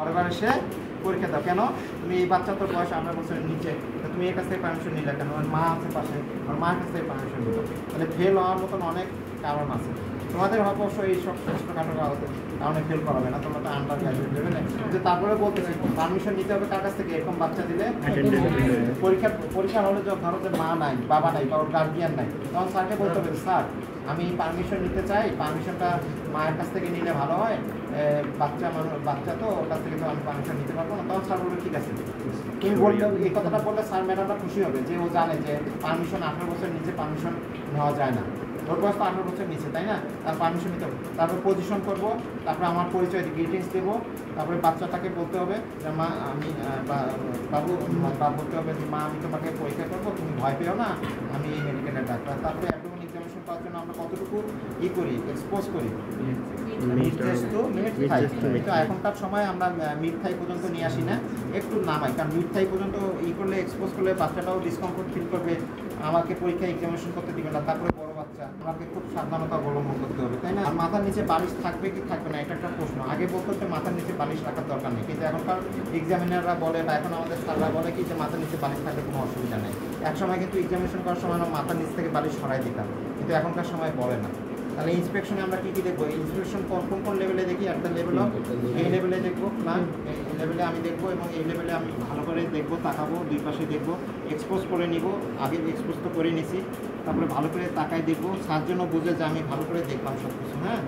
বারবার এসে পরীক্ষা দাও। কেন? তুমি এই বাচ্চা তোর বয়স 18 বছরের নিচে, তুমি এর কাছ থেকে পারমিশন নিলে কেন? মা আছে পাশে, আর মার কাছ থেকে পারমিশন নিল। তাহলে ফেল হওয়ার মতন অনেক কারণ আছে। তোমাদের অবশ্য এই সব ছোটোখাটো কারণে ফেল করাবে না, তোমরা তো আন্ডার গ্রাজুয়েট দেবে না। কিন্তু তারপরে বলতেছি পারমিশন নিতে হবে কার কাছ থেকে? এরকম বাচ্চা দিলে পরীক্ষা হলে ধরো যে মা নাই, বাবা নাই, বা ওর গার্জিয়ান নাই, তখন স্যারকে বলতে হবে স্যার আমি পারমিশন নিতে চাই, পারমিশনটা মায়ের কাছ থেকে নিলে ভালো হয়, বাচ্চা তো ওর কাছ থেকে তো আমি পারমিশন নিতে পারবো না। তখন স্যার বলবে ঠিক আছে। তুমি বললে এই কথাটা বললে স্যার ম্যাডামরা খুশি হবে যে ও জানে যে পারমিশন 18 বছরের নিচে পারমিশন নেওয়া যায় না। ওর বয়স তো 18 বছর নিচে, তাই না? তার পারমিশন নিতে হবে। তারপর পজিশন করবো, তারপরে আমার পরিচয় গ্রিটিংস দেবো, তারপরে বাচ্চাটাকে বলতে হবে যে মা আমি বাবু বলতে হবে যে মা আমি তোমাকে পরীক্ষা করবো, তুমি ভয় পেও না, আমি এই মেডিকেলের ডাক্তার। তারপরে অ্যাবডোমেন এক্সামিনেশন করার জন্য আমরা কতটুকু করি, এক্সপোজ করি, তো এখনকার সময় আমরা মিড থাই পর্যন্ত নিয়ে আসি না, একটু নামাই, কারণ মিড থাই পর্যন্ত করলে এক্সপোজ করলে বাচ্চাটাও ডিসকমফোর্ট ফিল করবে, আমাকে পরীক্ষা এক্সামিনেশন করতে দিবে না। তারপরে বড় বাচ্চা, আমাকে খুব সাবধানতা অবলম্বন করতে হবে, তাই না? আর মাথার নিচে বালিশ থাকবে কি থাকবে না, এটা একটা প্রশ্ন। আগে বলতো যে মাথার নিচে বালিশ রাখার দরকার নেই, কিন্তু এখনকার এক্সামিনাররা বলে বা এখন আমাদের স্যাররা বলে কি যে মাথার নিচে বালিশ থাকলে কোনো অসুবিধা নেই। এক সময় কিন্তু এক্সামিনেশন করার সময় আমরা মাথার নিচ থেকে বালিশ সরাই দিতাম, কিন্তু এখনকার সময় বলে না। তাহলে ইন্সপেকশনে আমরা কী কী দেখবো? ইন্সপেকশন কোন লেভেলে দেখি? একটা লেভেল অফ এই লেভেলে দেখবো না, এই লেভেলে আমি দেখবো, এবং এই লেভেলে আমি ভালো করে দেখবো, তাকাবো, দুই পাশে দেখবো, এক্সপোজ করে নিব। আগে এক্সপোজ তো করে নিছি, তারপরে ভালো করে তাকাই দেখবো, সার জন্য বুঝে যে আমি ভালো করে দেখলাম সব কিছু। হ্যাঁ,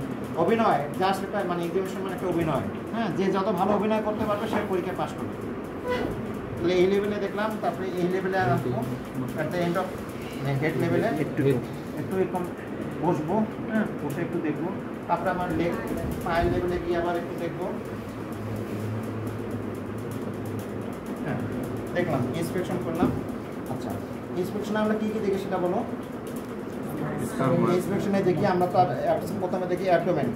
অভিনয় জাস্ট একটা মানে এক্সামিনেশন মানে একটা অভিনয়। হ্যাঁ, যে যত ভালো অভিনয় করতে পারবে সে পরীক্ষায় পাস করবে। তাহলে এই লেভেলে দেখলাম, তারপরে এই লেভেলে আসবো, at the end of head লেভেলে একটু এরকম বসবো। হ্যাঁ, বসে একটু দেখবো, তারপরে আমার পায়ের লেভেলে গিয়ে আবার একটু দেখবো। হ্যাঁ, দেখলাম, ইন্সপেকশন করলাম। আচ্ছা, ইন্সপেকশনে আমরা কী কী দেখি সেটা বলো। ইন্সপেকশনে দেখি আমরা তো প্রথমে দেখি অ্যাবডোমেন,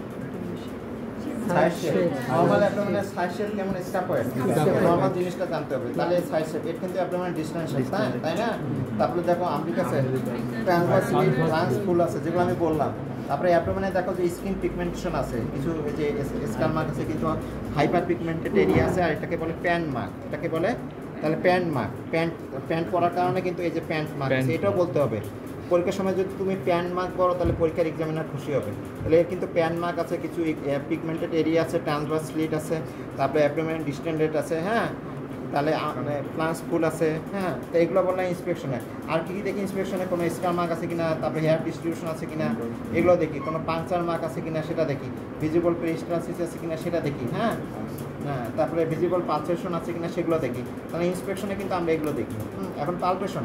সাইড শেপ, নরমাল অ্যাবডোমেনের সাইড শেপ কেমন, স্কাপয়েড, নরমাল জিনিসটা জানতে হবে। তাহলে সাইড শেপ এটা কিন্তু অ্যাবডোমেনের ডিস্টেনশন, তাই না? তারপরে দেখো আম্বিকাসে ট্রান্সভার্স স্লিট, লাংস ফুল আছে, যেগুলো আমি বললাম। তারপরে অ্যাবডোমেনে দেখো যে স্কিন পিগমেন্টেশন আছে, কিছু যে স্কাল মার্ক আছে, কিন্তু হাইপার পিগমেন্টেড এরিয়া আছে, আর এটাকে বলে প্যান্ট মার্ক। এটাকে বলে তাহলে প্যান্ট মার্ক, প্যান্ট পরার কারণে কিন্তু এই যে প্যান্ট মার্ক আছে, এটাও বলতে হবে। পরীক্ষার সময় যদি তুমি প্যান্ট মার্ক করো তাহলে পরীক্ষার এক্সামিনার খুশি হবে। তাহলে এর কিন্তু প্যান্ট মার্ক আছে, কিছু পিগমেন্টেড এরিয়া আছে, ট্রান্সভার্স স্লিট আছে, তারপরে অ্যাবডোমেন ডিস্টেন্ডেড আছে। হ্যাঁ, তাহলে প্লান্স ফুল আছে। হ্যাঁ, তো এগুলো বললাম ইন্সপেকশনে। আর কী কী দেখি ইন্সপেকশনে? কোনো স্কার মার্ক আছে কিনা, তারপরে হেয়ার ডিস্ট্রিবিউশন আছে কিনা, এগুলো দেখি। কোনো পাংচার মার্ক আছে কিনা সেটা দেখি, ভিজিবল পেরিস্টালসিস আছে কিনা সেটা দেখি। হ্যাঁ, তারপরে ভিজিবল পালসেশন আছে কিনা সেগুলো দেখি। তাহলে ইন্সপেকশনে কিন্তু আমরা এগুলো দেখি। এখন পালপেশন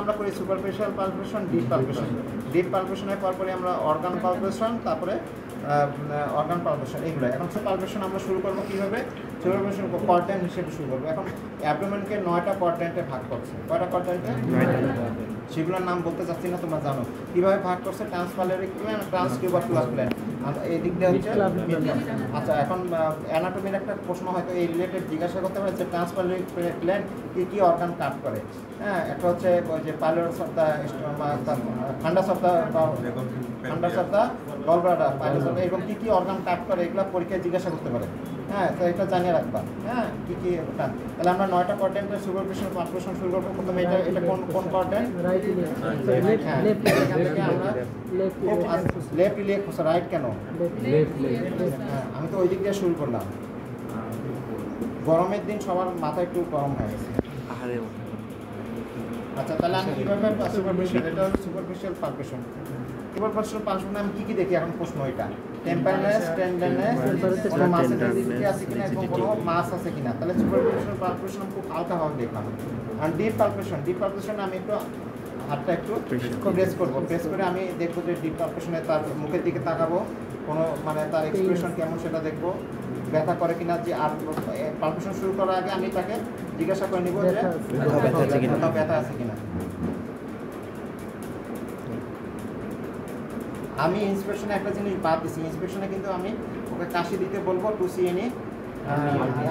আমরা করি superficial palpation, deep palpation. Deep পালপেশনের পরপরে আমরা অর্গান পালপেশন, তারপরে অর্গান পালপেশন, এগুলো। এখন পালপেশন আমরা শুরু করবো কীভাবে? সুপারফিশিয়াল কোয়াড্র্যান্ট হিসেবে শুরু করবো। এখন অ্যাবডোমেনকে 9টা কোয়াড্র্যান্টে ভাগ করছে। কয়টা কোয়াড্র্যান্টে? 9টা। সেগুলোর নাম বলতে চাচ্ছি না, তোমরা জানো কীভাবে ভাগ করছে। ট্রান্সফালেরিক প্ল্যান, ট্রান্সকিউবাকুলার প্ল্যান, আর এই দিকটা হচ্ছে। আচ্ছা, এখন অ্যানাটমির একটা প্রশ্ন হয়তো এই রিলেটেড জিজ্ঞাসা করতে পারে যে ট্রান্সফালেরিক প্ল্যান কী অর্গান কাট করে। হ্যাঁ, একটা হচ্ছে ওই যে pylorus of the fundus of the gallbladder, pylorus of, এরকম কী অর্গান কাট করে, এগুলো পরীক্ষায় জিজ্ঞাসা করতে পারে। হ্যাঁ, তো এটা জানিয়ে রাখবা। হ্যাঁ, কী ওটা। তাহলে আমরা 9টা কোয়াড্র্যান্টের সুপারফিশিয়াল পালপেশন শুরু করবো। প্রথমে এটা কোন কোয়াড্র্যান্ট? লেফট ইলিয়াক ফসা, রাইট কেন? হ্যাঁ, আমি তো ওই দিক দিয়ে শুরু করলাম। গরমের দিন সবার মাথা একটু গরম হয়ে গেছে। আচ্ছা, তাহলে আমি কীভাবে সুপারফিশিয়াল, এটা হলো সুপারফিশিয়াল পালপেশন। সুপারফিশিয়াল পালপেশনে আমি কী কী দেখি? এখন প্রশ্ন এটা টেম্পারনেস, টেন্ডারনেস, কোনো মাসের ডিজিটি আছে কিনা, এবং কোনো মাস আছে কিনা। তাহলে সুপারফিশিয়াল পালপেশন খুব হালকাভাবে দেখলাম। আর ডিপ পালপেশনে আমি একটু হাতটা একটু প্রেস করবো, প্রেস করে আমি দেখবো যে ডিপ পালপেশনে তার মুখের দিকে তাকাবো, কোনো মানে তার এক্সপ্রেশন কেমন সেটা দেখবো, ব্যথা করে কিনা। যে আর পালপেশন শুরু করার আগে আমি তাকে জিজ্ঞাসা করে নিব যে ব্যথা আছে কিনা। আমি ইন্সপেকশনে একটা জিনিস বাদ দিচ্ছি। ইন্সপেকশনে কিন্তু আমি ওকে কাশি দিতে বলবো, টু সিএনই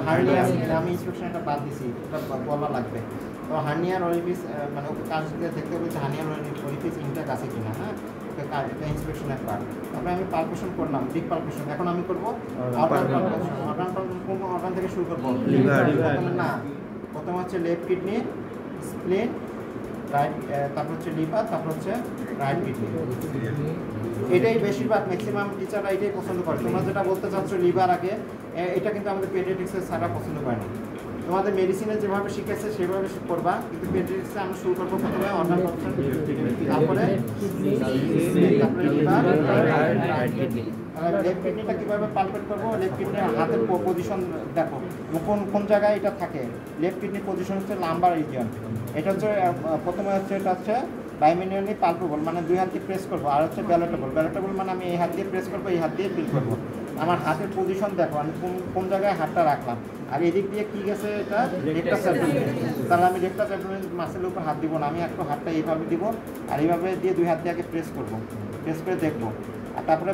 হার্নিয়া আছে কিনা, আমি ইন্সপেকশনে একটা বাদ দিচ্ছি, এটা বলা লাগবে। তো হার্নিয়ার অরিফিস মানে ওকে কাশি দিয়ে দেখতে হবে যে হার্নিয়ার অরিফিস ইনটেক আছে কিনা। হ্যাঁ, তো ওকে এটা ইন্সপেকশনের পার্ট। তারপরে আমি পালপেশন করলাম, ডিপ পালপেশন। এখন আমি করব অর্গান পালপেশন। অর্গান পালপেশন কোন অর্গান থেকে শুরু করব? লিভার। না, প্রথমে হচ্ছে লেফট কিডনি, স্প্লিন, রাইট, তারপর হচ্ছে লিভার, তারপর হচ্ছে রাইট কিডনি। এটাই বেশিরভাগ ম্যাক্সিমাম টিচাররা এটাই পছন্দ করে। তোমরা যেটা বলতে চাচ্ছ লিভার আগে, এটা কিন্তু আমাদের পেডিয়াট্রিক্সের স্যাররা পছন্দ করে না। তোমাদের মেডিসিনে যেভাবে শিখেছে সেভাবে করবা, কিন্তু পেডিয়াট্রিক্সে আমরা শুরু করবো প্রথমে অর্গান পালপেশন, তারপরে লিভার, রাইট কিডনি। লেফট কিডনিটা কীভাবে পালপেট করবো? লেফট কিডনির হাতের পজিশন দেখো, কোন জায়গায় এটা থাকে। লেফট কিডনির পজিশন হচ্ছে লাম্বার রিজিয়ন। এটা হচ্ছে প্রথমে হচ্ছে এটা হচ্ছে বাইমিনিয়ালি পালপেবল, মানে দুই হাত দিয়ে প্রেস করবো। আর হচ্ছে ব্যালেটেবল। ব্যালেটেবল মানে আমি এই হাত দিয়ে প্রেস করবো, এই হাত দিয়ে ফিল করবো। আমার হাতের পজিশন দেখো, আমি কোন জায়গায় হাতটা রাখলাম। আর এদিক দিয়ে কী গেছে? এটা রেক্টাস অ্যাবডোমেন। তাহলে আমি রেক্টাস অ্যাবডোমেন মাসেলের উপর হাত দিব না, আমি একটু হাতটা এইভাবে দিব, আর এইভাবে দিয়ে দুই হাত দিয়ে আগে প্রেস করবো, প্রেস করে দেখবো। আর তারপরে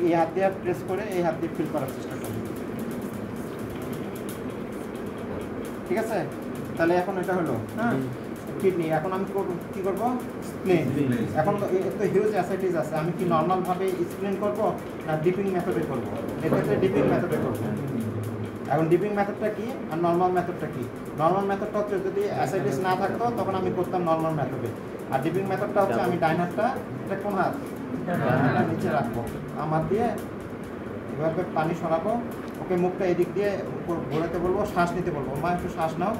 এই হাত দিয়ে প্রেস করে এই হাত দিয়ে ফিল করার চেষ্টা করবো। ঠিক আছে? তাহলে এখন এটা হলো হ্যাঁ কিডনি। এখন আমি কী করবো? স্প্লিন। এখন তো হিউজ অ্যাসাইটিস আছে, আমি কি নর্মালভাবে স্প্লিন করবো না ডিপিং মেথডে করবো? এক্ষেত্রে ডিপিং মেথডে করবো। এখন ডিপিং মেথডটা কি আর নর্মাল মেথডটা কি? নর্মাল মেথডটা হচ্ছে যদি অ্যাসাইটিস না থাকতো তখন আমি করতাম নর্মাল মেথডে। আর ডিপিং মেথডটা হচ্ছে আমি ডাইন হাতটা, এটা কোন হাত? নিচে রাখবো, আমার দিয়ে এভাবে পানি সরাবো, ওকে মুখটা এদিক দিয়ে ঘোরাতে বলবো, শ্বাস নিতে বলবো। মা একটু শ্বাস নাও।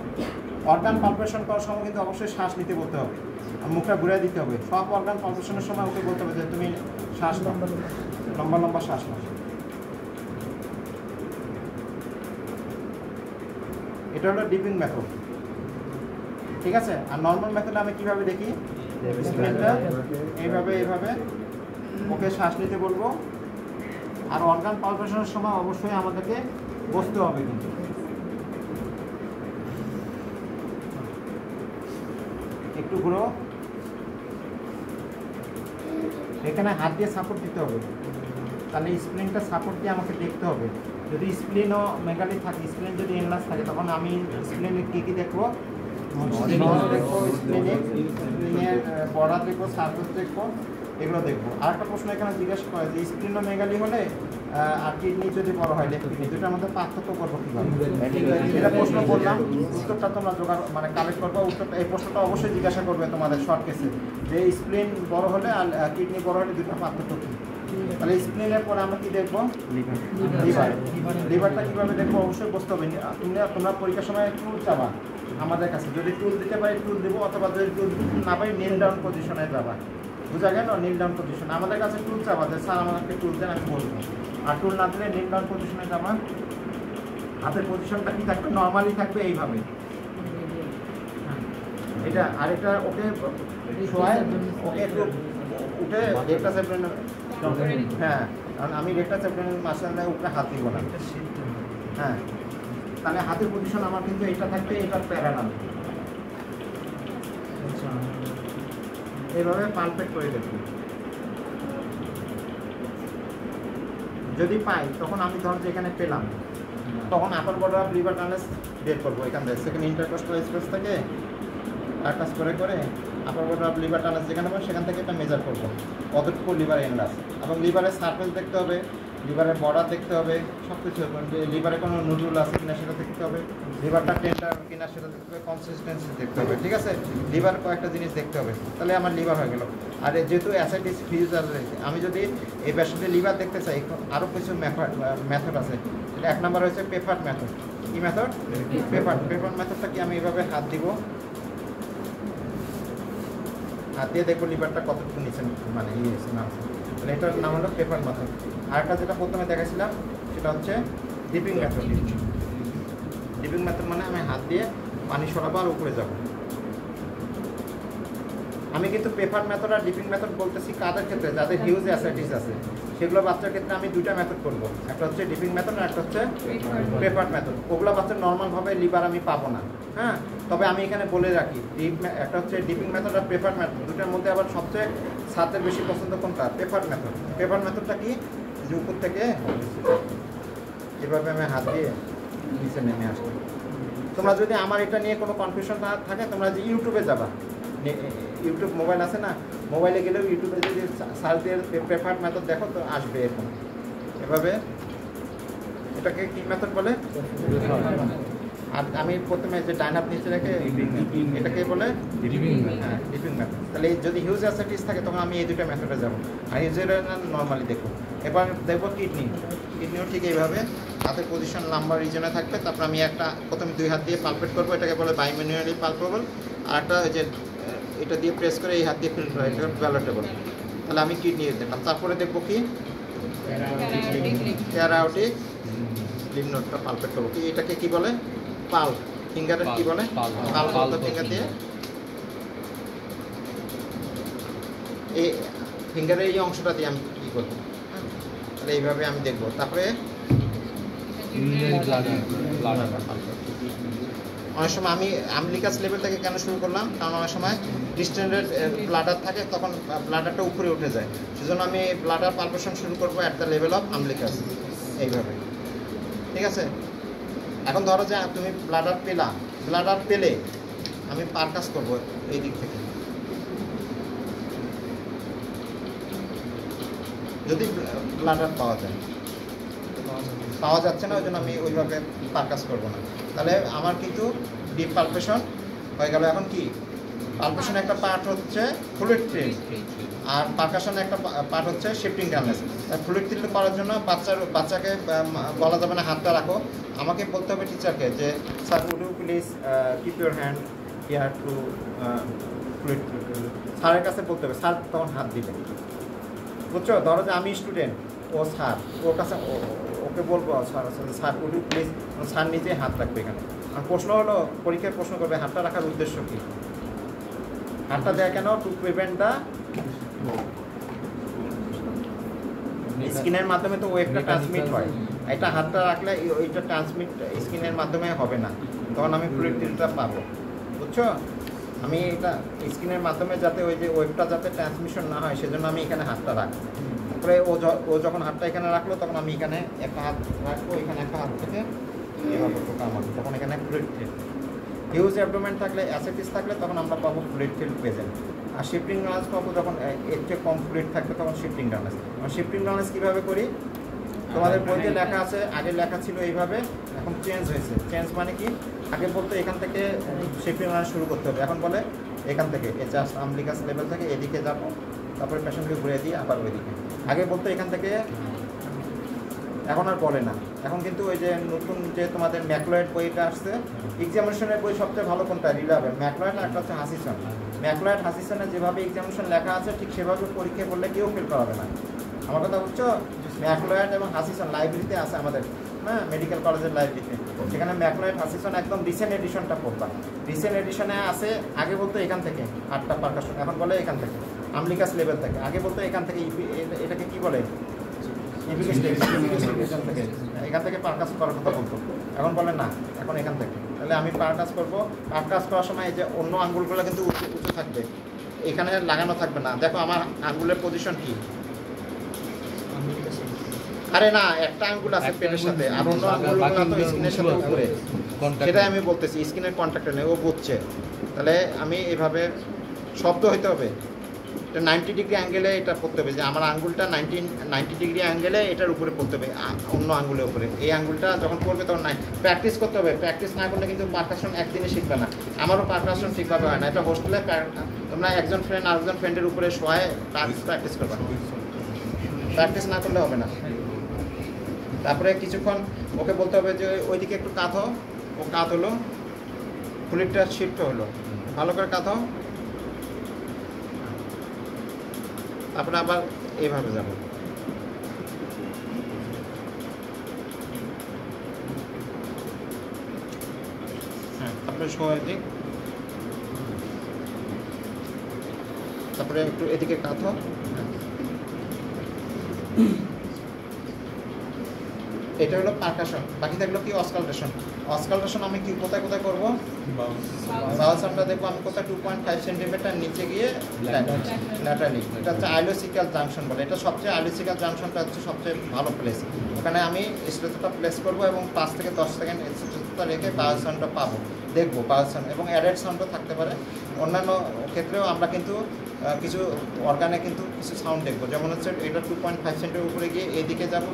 অর্গান পালপেশন করার সময় কিন্তু অবশ্যই শ্বাস নিতে বলতে হবে, আর মুখটা ঘুরে দিতে হবে। সব অর্গান পালপেশনের সময় ওকে বলতে হবে যে তুমি শ্বাস নাও, লম্বা লম্বা শ্বাস নাও। এটা হলো ডিপিং মেথড। ঠিক আছে? আর নর্মাল মেথডে আমি কীভাবে দেখি? এইভাবে এইভাবে ওকে শ্বাস নিতে বলবো। আর অর্গান পালপেশনের সময় অবশ্যই আমাদেরকে বসতে হবে কিন্তু। একটু ঘুরো, এখানে হাত দিয়ে সাপোর্ট দিতে হবে। তাহলে স্প্লিনটা সাপোর্ট দিয়ে আমাকে দেখতে হবে। যদি স্প্লিনও মেগালি থাকে, স্প্লিন যদি এনলার্জ থাকে, তখন আমি স্প্লিনে কী কী দেখবো? দেখবো স্প্লিনের বর্ডার দেখবো, সার্ফেস দেখবো, এগুলো দেখবো। আরেকটা প্রশ্ন এখানে জিজ্ঞাসা করে যে স্প্লিনো মেগালি হলে আর কিডনি যদি বড় হয়, লেফট কিডনি, দুটার মধ্যে পার্থক্য করবো কীভাবে? এটা প্রশ্ন করলাম, উত্তরটা তোমরা জোগাড় মানে কালেক্ট করবো। উত্তরটা এই প্রশ্নটা অবশ্যই জিজ্ঞাসা করবে তোমাদের শর্ট কেসে, যে স্প্লিন বড় হলে আর কিডনি বড় হলে দুটার পার্থক্য কী? তাহলে স্প্লিনের পরে আমরা কি দেখবো? লিভার। লিভারটা কীভাবে দেখবো? অবশ্যই বুঝতে হবে। তোমরা পরীক্ষার সময় টুল চাবা আমাদের কাছে, যদি টুল দিতে পারি টুল দেবো, অথবা যদি টুল না পারি নীল ডাউন পজিশনে যাবা। বুঝা গেল? নীল ডাউন পজিশন। আমাদের কাছে টুল চাবা যে স্যার আমাদেরকে টুল দেন, আমি বলবো। আর টুল না দিলে নীল ডাউন পজিশনে যাবা। হাতের পজিশনটা কি থাকবে? নর্মালি থাকবে এইভাবে। এটা আরেকটা ওকে শোয়ায়, ওকে একটু উঠে রেক্টাস অ্যাবডোমেন, হ্যাঁ, কারণ আমি রেক্টাস অ্যাবডোমেন মাসেলের উপরে হাত দিব না। হ্যাঁ, তাহলে হাতের পজিশন আমার কিন্তু এটা থাকবে, এটা প্যারালাল। এইভাবে পালপেট করে দেখুন। যদি পাই তখন আমি ধর যেখানে পেলাম, তখন upper border of liver tunnels বের করবো। এখান থেকে সেকেন্ড ইন্টারকস্টাল স্পেস থেকে আটাচ করে করে upper border of liver tunnels যেখানে পাবো সেখান থেকে এটা মেজার করবো কতটুকু লিভার এনলার্জ। এবং লিভারের সারফেস দেখতে হবে, লিভারের বর্ডার দেখতে হবে, সব কিছু। লিভারে কোনো নুডুল আছে কিনা সেটা দেখতে হবে, লিভারটা টেন্ডার কিনা সেটা দেখতে হবে, কনসিস্টেন্সি দেখতে হবে। ঠিক আছে? লিভার কয়েকটা জিনিস দেখতে হবে, তাহলে আমার লিভার হয়ে গেল। আর যেহেতু অ্যাসাইটিস ফিউজার রয়েছে, আমি যদি এই পেশেন্টে লিভার দেখতে চাই, আরও কিছু মেথড আছে। এটা এক নম্বর হচ্ছে পেপার মেথড। কি মেথড? পেপার মেথডটা কি? আমি এইভাবে হাত দিব, হাত দিয়ে দেখবো লিভারটা কতটুকু নিচে মানে না, তাহলে এটার নাম হলো পেপার মেথড। আরেকটা যেটা প্রথমে দেখাছিলাম সেটা হচ্ছে ডিপিং মেথড। ডিপিং মেথড মানে আমি হাত দিয়ে পানি সরাবো আর উপরে যাব। আমি কিন্তু পেপার মেথড আর ডিপিং মেথড বলতেছি কাদের ক্ষেত্রে? যাদের হিউজ অ্যাসাইটিস আছে, সেগুলো বাচ্চার ক্ষেত্রে আমি দুইটা মেথড করবো, একটা হচ্ছে ডিপিং মেথড আর একটা হচ্ছে পেপার মেথড। ওগুলো বাচ্চার নর্মালভাবে লিভার আমি পাবো না। হ্যাঁ, তবে আমি এখানে বলে রাখি, একটা হচ্ছে ডিপিং মেথড আর পেপার মেথড, দুটার মধ্যে আবার সবচেয়ে ছাত্রের বেশি পছন্দ কোনটা? Paper method. পেপার মেথডটা কি? যে উপর থেকে এভাবে আমি হাত দিয়ে নিচে নেমে আসবো। তোমরা যদি আমার এটা নিয়ে কোনো কনফিউশন না থাকে, তোমরা যে ইউটিউবে যাবা, ইউটিউব মোবাইল আছে না, মোবাইলে গেলেও ইউটিউবে যদি সার্চ দিয়ে প্রেফার্ড মেথড দেখো তো আসবে এরকম এভাবে। এটাকে কি মেথড বলে? আর আমি প্রথমে যে ডাইন হাত নিচে রেখে এটাকে বলে হ্যাঁ ডিপিং মেথড। তাহলে যদি হিউজ অ্যাসেটিস থাকে তখন আমি এই দুটো মেথডে যাবো, আর ইউজুয়ালি নর্মালি দেখবো। এবার দেখবো কিডনিও ঠিক এইভাবে হাতের পজিশন লাম্বার রিজনে থাকবে। তারপর আমি একটা প্রথমে 2 হাত দিয়ে পালপেট করবো, এটাকে বলে বাইম্যানুয়ালি পালপেবল। আর একটা ওই যে এটা দিয়ে প্রেস করে এই হাত দিয়ে ফিল করা, এটা প্যালেটেবল। তাহলে আমি কিডনি দেখলাম। তারপরে দেখবো কি প্যারাওটিক লিম্ফ নোডটা পালপেট করবো। কি এটাকে কি বলে? পাল। ফিঙ্গারের কি বলে? পাল ফিঙ্গার দিয়ে এই ফিঙ্গারের এই অংশটা দিয়ে আমি কি করবো, তাহলে এইভাবে আমি দেখবো। তারপরে অনেক সময় আমি আমলিকাস লেভেল থেকে কেন শুরু করলাম, কারণ অনেক সময় ডিস্টেন্ডেড ব্লাডার থাকে, তখন ব্লাডারটা উপরে উঠে যায়। সেজন্য আমি ব্লাডার পালপেশন শুরু করবো অ্যাট দ্য লেভেল অফ আমলিকাস, এইভাবে। ঠিক আছে? এখন ধরো যে তুমি ব্লাডার পেলে আমি পারকাস করবো এই দিক থেকে। যদি ব্লাডার পাওয়া যাচ্ছে না, ওই জন্য আমি ওইভাবে পারকাস করবো না। তাহলে আমার কিন্তু ডিপ পালপেশন হয়ে গেল। এখন কি পালপেশন একটা পার্ট হচ্ছে ফ্লুইড থ্রিল, আর পারকাশন একটা পার্ট হচ্ছে শিফটিং ডালনেস। ফ্লুইড থ্রিল করার জন্য বাচ্চাকে বলা যাবে না হাতটা রাখো, আমাকে বলতে হবে টিচারকে যে sir would you please keep your hand here to fluid thrill. স্যারের কাছে বলতে হবে, স্যার তখন হাত দিবে। বুঝছো? ধরো যে আমি স্টুডেন্ট, ও স্যার, ওর কাছে ওকে বলবো sir would you please, sir নিজে হাত রাখবে এখানে। আর প্রশ্ন হলো, পরীক্ষায় প্রশ্ন করবে হাতটা রাখার উদ্দেশ্য কী, হাতটা দেয় কেন? টু প্রিভেন্ট দ্য স্কিনের মাধ্যমে তো ওয়েভটা ট্রান্সমিট হয়। এটা হাতটা রাখলে ওইটা ট্রান্সমিট স্কিনের মাধ্যমে হবে না, তখন আমি ফ্লুইড থ্রিলটা পাবো। বুঝছো? আমি এটা স্কিনের মাধ্যমে যাতে ওই যে ওয়েভটা যাতে ট্রান্সমিশন না হয়, সেজন্য আমি এখানে হাতটা রাখবো। তারপরে ও যখন হাতটা এখানে রাখলো, তখন আমি এখানে একটা হাত রাখবো, এখানে একটা হাত থেকে এভাবে টোকা মারবো, তখন এখানে ফ্লুইড থ্রিল। হিউজ অ্যাবডোমেন থাকলে, অ্যাসিটিস থাকলে, তখন আমরা পাবো ফ্লুইড থ্রিল প্রেজেন্ট। আর শিফটিং ডালনেস পাবো যখন এর চেয়ে কম ফ্লুইড থাকবে, তখন শিফটিং ডালনেস। শিফটিং ডালনেস কীভাবে করি? তোমাদের বইতে লেখা আছে, আগে লেখা ছিল এইভাবে, এখন চেঞ্জ হয়েছে। চেঞ্জ মানে কি? আগে বলতো এখান থেকে শিফটিং ডালনেস শুরু করতে হবে, এখন বলে এখান থেকে জাস্ট আমলিকাস লেভেল থেকে এদিকে যাবো, তারপরে পেশেন্টকে ঘুরে দিয়ে আবার ওইদিকে। আগে বলতো এখান থেকে, এখন আর বলে না। এখন কিন্তু ওই যে নতুন যে তোমাদের ম্যাকলয়েড বইটা আসছে, এক্সামিনেশনের বই সবচেয়ে ভালো কোনটা? রিলায়েবল ম্যাকলয়েড, আর একটা হচ্ছে হাসিসন। ম্যাকলয়েড হাসিসনে যেভাবে এক্সামিনেশন লেখা আছে, ঠিক সেভাবে পরীক্ষা করলে কেউ ফেল করাবে না। আমার কথা বুঝছো? ম্যাকলয়েড এবং হাসিসন লাইব্রেরিতে আছে আমাদের, হ্যাঁ, মেডিকেল কলেজের লাইব্রেরিতে। সেখানে ম্যাকলয়েড হাসিসন একদম রিসেন্ট এডিশনটা পড়বা। রিসেন্ট এডিশনে আছে, আগে বলতো এখান থেকে 8টা পারকাশন, এখন বলে এখান থেকে আমলিকাস লেভেল থেকে। আগে বলতো এখান থেকে, এটাকে কি বলে? এখান থেকে পারকাস করার কথা বলতো, এখন বলে না, এখন এখান থেকে। তাহলে আমি পারকাস করবো। পারকাস করার সময় এই যে অন্য আঙ্গুলগুলো কিন্তু উঁচু থাকবে, এখানে লাগানো থাকবে না। দেখো আমার আঙ্গুলের পজিশন কি? আরে না, একটা আঙ্গুল আছে পেনের সাথে, আর অন্য আঙ্গুলগুলো তো স্কিনের সাথে উপরে। সেটাই আমি বলতেছি, স্কিনের কন্ট্যাক্টে নেই, ও বুঝছে। তাহলে আমি এভাবে শব্দ হইতে হবে, এটা 90 ডিগ্রি অ্যাঙ্গেলে এটা পড়তে হবে, যে আমার আঙ্গুলটা 90 ডিগ্রি অ্যাঙ্গেলে এটার উপরে পড়তে হবে, অন্য আঙ্গুলের উপরে। এই আঙ্গুলটা যখন পড়বে তখন প্র্যাকটিস করতে হবে। প্র্যাকটিস না করলে কিন্তু পারকাশন একদিনে শিখবে না। আমারও পারকাশন ঠিকভাবে হয় না। এটা হোস্টেলে তোমরা একজন ফ্রেন্ড আরেকজন ফ্রেন্ডের উপরে শোয়ায় প্র্যাকটিস করবে, প্র্যাকটিস না করলে হবে না। তারপরে কিছুক্ষণ ওকে বলতে হবে যে ওইদিকে একটু কাঁথো, ও কাঁথ হলো, ফ্লুইডটা শিফট হলো, ভালো করে কাঁথো। তারপরে আবার এইভাবে যাব। হ্যাঁ, তারপরে সবাই দিক, তারপরে একটু এদিকে কাঁথো। এটা হলো পারকাশন। বাকি থাকলো কি? অসকালটেশন। অসকালটেশন আমি কি কোথায় কোথায় করবো? বাউল সাউন্ডটা দেখবো আমি কোথায় 2.5 সেন্টিমিটার নিচে গিয়ে ল্যাটারালি। এটা হচ্ছে আইলোসিক্যাল জাংশন বলে। এটা সবচেয়ে আইলোসিক্যাল জাংশনটা হচ্ছে সবচেয়ে ভালো প্লেস। ওখানে আমি স্ট্রেচটা প্লেস করবো এবং 5 থেকে 10 সেকেন্ড স্ট্রেচটা রেখে বাউল সাউন্ডটা পাবো, দেখবো বাউল সাউন্ড। এবং অ্যাডেড সাউন্ডও থাকতে পারে। অন্যান্য ক্ষেত্রেও আমরা কিন্তু কিছু অর্গানে কিন্তু কিছু সাউন্ড দেখবো, যেমন হচ্ছে এটা 2.5 সেন্টের উপরে গিয়ে এদিকে যাবো,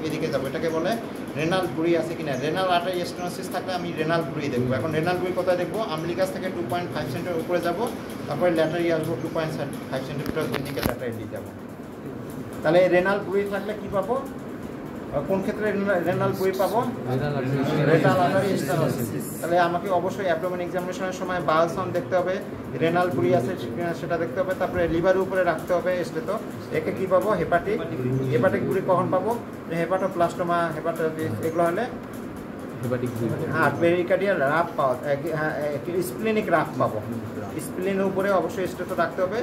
এটাকে বলে রেনাল বুড়ি আছে কিনা। রেনাল আর্টারি স্টেনোসিস থাকলে আমি রেনাল বুড়ি দেখবো। এখন রেনাল বুড়ি কোথায় দেখবো? আম্বলিকাস থেকে 2.5 সেন্টের উপরে যাবো, তারপরে ল্যাটারি আসবো 2.5 সেন্টিমিটার দিকে ল্যাটারি যাবো। তাহলে রেনাল বুড়ি থাকলে কি পাবো? কোন ক্ষেত্রে রেনাল বুড়ি পাবো? Renal artery stenosis. তাহলে আমাকে অবশ্যই অ্যাবডোমেন এক্সামিনেশনের সময় বাউল সাউন্ড দেখতে হবে, রেনাল বুড়ি আছে সেটা দেখতে হবে, তারপরে লিভারের উপরে রাখতে হবে স্টেটো। একে কি পাবো? হেপাটিক বুড়ি কখন পাবো? হেপাটোপ্লাস্টোমা, হেপাটাইটিস এগুলো হলে আর পেরিকার্ডিয়াল রাফ পাওয়া, স্প্লিনিক রাফ পাবো। স্প্লিনের উপরে অবশ্যই স্টেটো রাখতে হবে,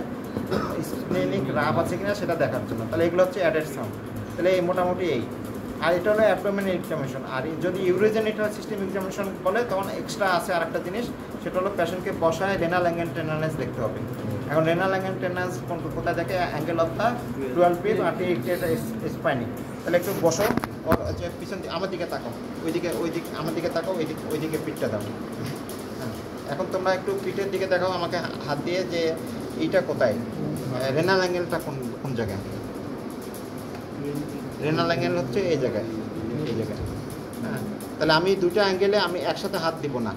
স্প্লিনিক রাফ আছে কিনা সেটা দেখার জন্য। তাহলে এগুলো হচ্ছে অ্যাডেড সাউন্ড। তাহলে মোটামুটি এই, আর এটা হলো অ্যাবডোমেন এক্সামিনেশন। আর যদি ইউরোজেনিটাল সিস্টেম এক্সামিনেশন বলে তখন এক্সট্রা আছে আরেকটা জিনিস, সেটা হলো পেশেন্টকে বসায় রেনাল অ্যাঙ্গেল টেন্ডারনেস দেখতে হবে। এখন রেনাল অ্যাঙ্গেল টেন্ডারনেস কোথায় দেখে? অ্যাঙ্গেল অফ দ্য 12 পিপ আর্টেরিয়েটেড স্পাইনিং। তাহলে একটু বসো, পিছন দিকে আমার দিকে তাকাও, ওইদিকে আমার দিকে তাকাও, ওইদিকে পিঠটা দাও। এখন তোমরা একটু পিঠের দিকে দেখাও আমাকে হাত দিয়ে, যে এইটা কোথায়? রেনাল অ্যাঙ্গেলটা কোন জায়গায়? রেনাল অ্যাঙ্গেল হচ্ছে এই জায়গায়। হ্যাঁ, তাহলে আমি দুটো অ্যাঙ্গেলে আমি একসাথে হাত দিব না,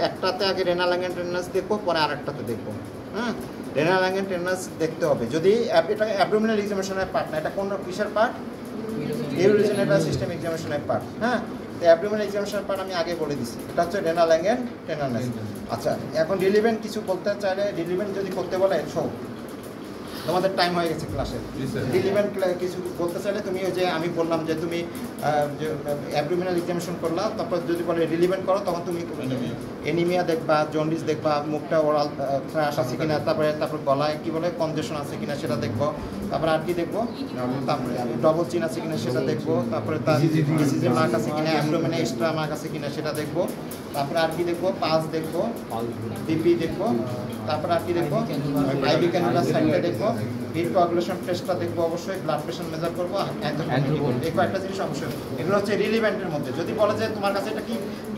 একটাতে আগে রেনাল অ্যাঙ্গেল টেন্ডারেন্স দেখবো, পরে আরেকটাতে দেখবো। হ্যাঁ, রেনাল অ্যাঙ্গেল টেন্ডারেন্স দেখতে হবে। যদি এটা অ্যাবডোমিনাল এক্সামিনেশনের পার্ট না, এটা কোন কিসের পার্ট? ইউরোজেনিটাল সিস্টেম এক্সামিনেশনের পার্ট। হ্যাঁ, তো অ্যাবডোমিনাল এক্সামিনেশনের পার্ট আমি আগে বলে দিচ্ছি, এটা হচ্ছে রেনাল অ্যাঙ্গেল টেন্ডারেন্স। আচ্ছা, এখন রিলিভেন্ট কিছু বলতে চাইলে, রিলিভেন্ট যদি করতে বলে, সব তোমাদের টাইম হয়ে গেছে ক্লাসে। রিলিভেন্ট কিছু বলতে চাইলে তুমি ওই যে আমি বললাম যে তুমি অ্যাবডোমিনাল এক্সামিনেশন করলা, তারপর যদি বলে রিলিভেন্ট করো তখন তুমি এনিমিয়া দেখবা, জন্ডিস দেখবা, মুখটা ওরাল থ্রাশ আছে কিনা, তারপরে গলায় কি বলে কনজেশন আছে কিনা সেটা দেখবো, তারপরে আর কি দেখবো? তারপরে ডবল চিন আছে কিনা সেটা দেখবো, তারপরে তার ডিসিজে মার্ক আছে কিনা, অ্যাবডোমেনে এক্সট্রা মার্ক আছে কিনা সেটা দেখবো, তারপরে আর কি দেখবো? পালস দেখবো, বিপি দেখবো, তারপরে আর কি দেখবো? আইভি ক্যানুলার সাইডটা দেখবো, হিট কোয়াগুলেশন টেস্টটা দেখবো, অবশ্যই ব্লাড প্রেশার মেজার করবো, এই কয়েকটা জিনিস অবশ্যই। এগুলো হচ্ছে রিলিভেন্টের মধ্যে। যদি বলে যে তোমার কাছে এটা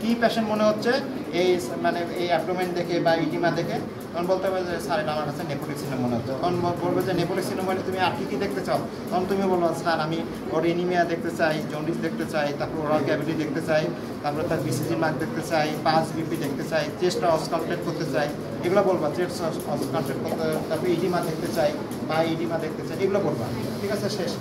কি পেশেন্ট মনে হচ্ছে এই মানে এই অ্যাবডোমেন দেখে বা ইডিমা দেখে, তখন বলতে হবে যে স্যার এটা আমার কাছে নেপোটিক সিনেম মনে হচ্ছে। তখন বলবে যে নেপোটিক সিনেম হলে তুমি আর কি দেখতে চাও? তখন তুমি বলো স্যার আমি ওর এনিমিয়া দেখতে চাই, জন্ডিস দেখতে চাই, তারপর ওরাল ক্যাভিটি দেখতে চাই, তারপরে তার বিসিজি মার্ক দেখতে চাই, পালস বিপি দেখতে চাই, চেস্ট অসকন্ট্রেট করতে চাই, এগুলো বলবা। চেস্ট অসকন্ট্রেট করতে, তারপরে ইডিমা দেখতে চাই বা ইডিমা দেখতে চাই, এগুলো বলবা। ঠিক আছে, শেষ।